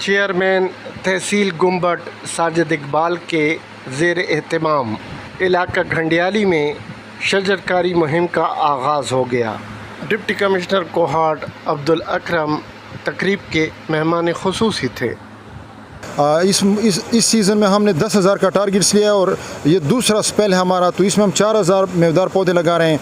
Chairman تحصیل گنبٹ ساجد اقبال کے زیر اہتمام علاقہ گھنڈیالی میں شجرکاری مہم کا آغاز ہو گیا۔ ڈپٹی کمشنر کوہاٹ عبدالاکرم تقریب کے مہمان خصوصی تھے۔ اس سیزن میں ہم نے 10,000 کا ٹارگیٹس لیا اور یہ دوسرا سپیل ہے ہمارا، تو اس میں ہم 4,000 میویدار پودے لگا رہے ہیں،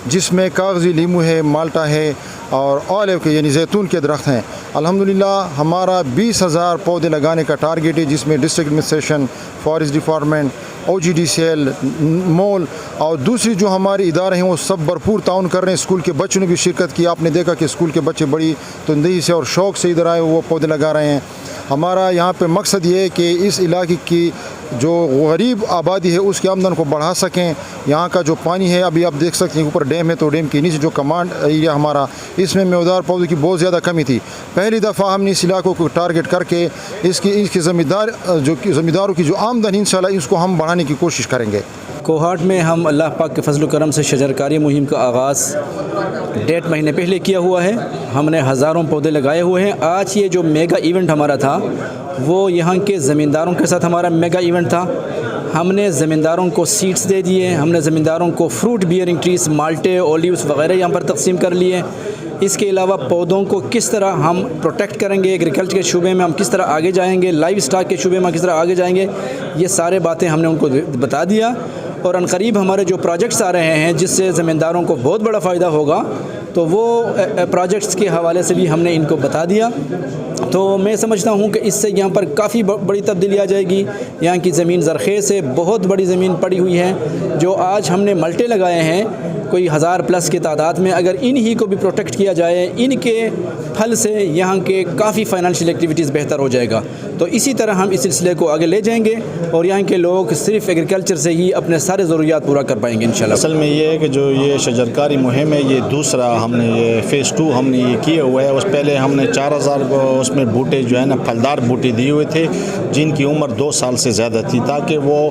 جس میں کاغذی لیمو ہے، مالٹا ہے اور آلیو کے یعنی زیتون کے درخت ہیں۔ الحمدللہ ہمارا 20,000 پودے لگانے کا ٹارگیٹ ہے، جس میں district administration, forest department, OGDCL، مول اور دوسری جو ہمارے ادارے ہیں وہ سب بھرپور تعاون کر رہے ہیں۔ اسکول کے بچوں نے بھی شرکت کی، آپ نے دیکھا کہ اسکول کے بچے بڑی تندہی سے اور شوق سے ادھر آئے وہ پودے لگا رہے ہیں۔ ہمارا یہاں پہ مقصد یہ ہے کہ اس علاقے کی جو غریب آبادی ہے اس کی آمدن کو بڑھا سکیں۔ یہاں کا جو پانی ہے ابھی آپ دیکھ سکتے ہیں اوپر ڈیم ہے، تو ڈیم کے نیچے جو کمانڈ ایریا ہمارا، اس میں میویدار پودوں کی بہت زیادہ کمی تھی۔ پہلی دفعہ ہم نے اس علاقوں کو ٹارگٹ کر کے اس کی زمینداروں کی جو آمدن انشاءاللہ اس کو ہم بڑھانے کی کوشش کریں گے۔ کوہاٹ میں ہم اللہ پاک کے فضل و کرم سے شجرکاری مہم کا آغاز 1.5 مہینے پہلے کیا ہوا ہے۔ ہم نے ہزاروں پودے لگائے ہوئے ہیں۔ آج یہ جو میگا ایونٹ ہمارا تھا وہ یہاں کے زمینداروں کے ساتھ ہمارا میگا ایونٹ تھا۔ ہم نے زمینداروں کو سیڈز دے دیے، ہم نے زمینداروں کو فروٹ بیئرنگ ٹریز، مالٹے، اولیوز وغیرہ یہاں پر تقسیم کر لیے۔ اس کے علاوہ پودوں کو کس طرح ہم پروٹیکٹ کریں گے، ایگریکلچر کے شعبے میں ہم کس طرح آگے جائیں گے، لائیو اسٹاک کے شعبے میں کس طرح آگے جائیں گے، یہ سارے باتیں ہم نے ان کو بتا دیا۔ اور عنقریب ہمارے جو پروجیکٹس آ رہے ہیں جس سے زمینداروں کو بہت بڑا فائدہ ہوگا، تو وہ پروجیکٹس کے حوالے سے بھی ہم نے ان کو بتا دیا۔ تو میں سمجھتا ہوں کہ اس سے یہاں پر کافی بڑی تبدیلی آ جائے گی۔ یہاں کی زمین زرخیز ہے، بہت بڑی زمین پڑی ہوئی ہے۔ جو آج ہم نے ملٹے لگائے ہیں کوئی 1000+ کی تعداد میں، اگر انہی کو بھی پروٹیکٹ کیا جائے، ان کے پھل سے یہاں کے کافی فائنینشیل ایکٹیویٹیز بہتر ہو جائے گا۔ تو اسی طرح ہم اس سلسلے کو آگے لے جائیں گے اور یہاں کے لوگ صرف ایگریکلچر سے ہی اپنے سارے ضروریات پورا کر پائیں گے انشاءاللہ۔ اصل میں یہ ہے کہ جو یہ شجرکاری مہم ہے، یہ دوسرا ہم نے یہ فیز 2 ہم نے یہ کیا ہوا ہے۔ اس پہلے ہم نے 4,000 کو اس میں بوٹے جو ہے نا پھلدار بوٹے دیے ہوئے تھے، جن کی عمر 2 سال سے زیادہ تھی، تاکہ وہ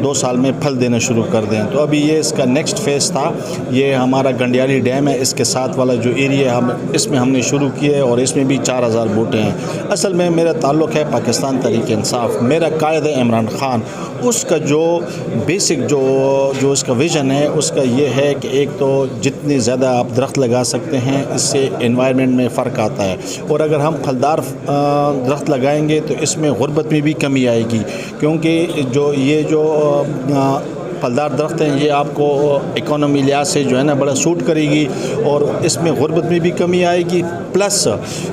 2 سال میں پھل دینا شروع کر دیں۔ تو ابھی یہ اس کا نیکسٹ فیز تھا، یہ ہمارا گھنڈیالی ڈیم ہے، اس کے ساتھ والا جو ایریا اس میں ہم نے شروع کیا ہے اور اس میں بھی 4,000 بوٹے ہیں۔ اصل میں میرا تعلق ہے پاکستان تحریک انصاف۔ میرا قائد ہے عمران خان، اس کا جو بیسک جو اس کا ویژن ہے اس کا یہ ہے کہ ایک تو جتنے زیادہ آپ درخت لگا سکتے ہیں اس سے انوائرمنٹ میں فرق آتا ہے، اور اگر ہم پھلدار درخت لگائیں گے تو اس میں غربت میں بھی کمی آئے گی، کیونکہ یہ جو پھلدار درخت ہیں یہ آپ کو اکانومی لحاظ سے جو ہے نا بڑا سوٹ کرے گی، اور اس میں غربت میں بھی کمی آئے گی۔ پلس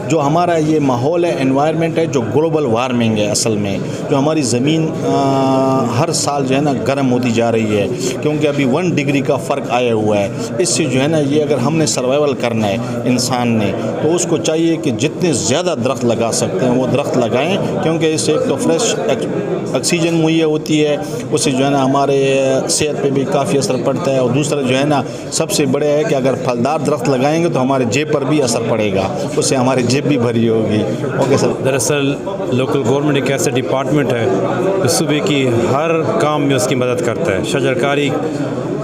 جو ہمارا یہ ماحول ہے، انوائرمنٹ ہے، جو گلوبل وارمنگ ہے، اصل میں جو ہماری زمین ہر سال جو ہے نا گرم ہوتی جا رہی ہے، کیونکہ ابھی 1 ڈگری کا فرق آیا ہوا ہے۔ اس سے جو ہے نا یہ اگر ہم نے سروائیول کرنا ہے انسان نے، تو اس کو چاہیے کہ جتنے زیادہ درخت لگا سکتے ہیں وہ درخت لگائیں، کیونکہ اس سے ایک تو فریش آکسیجن مہیا ہوتی ہے، اس سے جو ہے نا ہمارے صحت پہ بھی کافی اثر پڑتا ہے، اور دوسرا جو ہے نا سب سے بڑے ہے کہ اگر پھلدار درخت لگائیں گے تو ہمارے جیب پر بھی اثر پڑے گا، اس سے ہماری جیب بھی بھری ہوگی۔ Okay sir. دراصل لوکل گورنمنٹ ایک ایسا ڈپارٹمنٹ ہے جو صوبے کی ہر کام میں اس کی مدد کرتا ہے۔ شجرکاری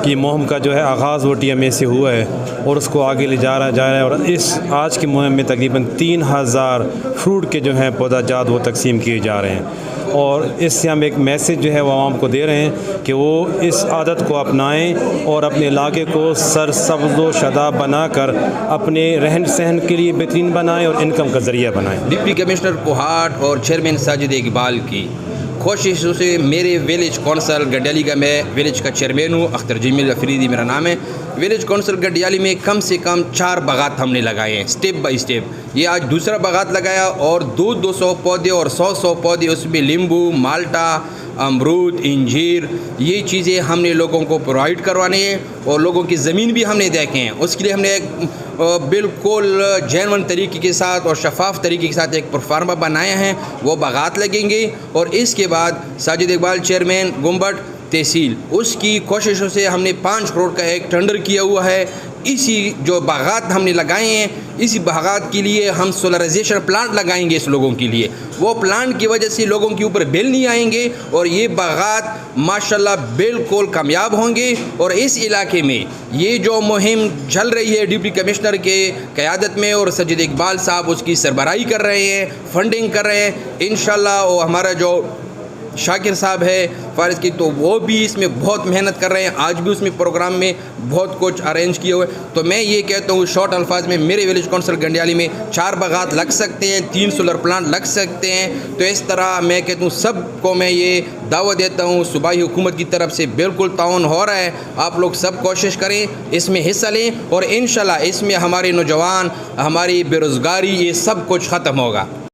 کی مہم کا جو ہے آغاز وہ TMA سے ہوا ہے اور اس کو آگے لے جا رہا ہے، اور اس آج کی مہم میں تقریباً 3,000 فروٹ کے جو ہیں پودا جات وہ تقسیم کیے جا رہے ہیں، اور اس سے ہم ایک میسیج جو ہے وہ عوام کو دے رہے ہیں کہ وہ اس عادت کو اپنائیں اور اپنے علاقے کو سرسبز و شاداب بنا کر اپنے رہن سہن کے لیے بہترین بنائیں اور انکم کا ذریعہ بنائیں۔ ڈپٹی کمشنر کوہاٹ اور چیئرمین ساجد اقبال کی کوششوں سے میرے ویلیج کونسل گھنڈیالی کا، میں ویلیج کا چیئرمین ہوں، اختر جمیل افریدی میرا نام ہے۔ ویلیج کونسل گھنڈیالی میں کم سے کم 4 باغات ہم نے لگائے ہیں اسٹیپ بائی اسٹیپ۔ یہ آج دوسرا باغات لگایا، اور 200 پودے اور 100 پودے، اس میں لیمبو، مالٹا، امرود، انجیر، یہ چیزیں ہم نے لوگوں کو پرووائڈ کروانے ہیں، اور لوگوں کی زمین بھی ہم نے دیکھے ہیں۔ اس کے لیے ہم نے ایک بالکل جینون طریقے کے ساتھ اور شفاف طریقے کے ساتھ ایک پرفارما بنایا ہے، وہ باغات لگیں گے۔ اور اس کے بعد ساجد اقبال چیئرمین گنبٹ تحصیل، اس کی کوششوں سے ہم نے 5 کروڑ کا ایک ٹینڈر کیا ہوا ہے اسی جو باغات ہم نے لگائے ہیں اسی باغات کے لیے ہم سولرائزیشن پلانٹ لگائیں گے اس لوگوں کے لیے. وہ پلانٹ کی وجہ سے لوگوں کے اوپر بل نہیں آئیں گے اور یہ باغات ماشاءاللہ بالکل کامیاب ہوں گے. اور اس علاقے میں یہ جو مہم چل رہی ہے ڈپٹی کمشنر کے قیادت میں اور ساجد اقبال صاحب اس کی سربراہی کر رہے ہیں, فنڈنگ کر رہے ہیں انشاءاللہ. اور ہمارا جو شاکر صاحب ہے فارس کی تو وہ بھی اس میں بہت محنت کر رہے ہیں. آج بھی اس میں پروگرام میں بہت کچھ ارینج کیے ہوئے. تو میں یہ کہتا ہوں شارٹ الفاظ میں میرے ولیج کونسل گنڈیالی میں 4 باغات لگ سکتے ہیں, 3 سولر پلانٹ لگ سکتے ہیں. تو اس طرح میں کہتا ہوں سب کو میں یہ دعوت دیتا ہوں, صوبائی حکومت کی طرف سے بالکل تعاون ہو رہا ہے. آپ لوگ سب کوشش کریں, اس میں حصہ لیں اور انشاءاللہ اس میں ہمارے نوجوان, ہماری بے روزگاری یہ سب کچھ ختم ہوگا.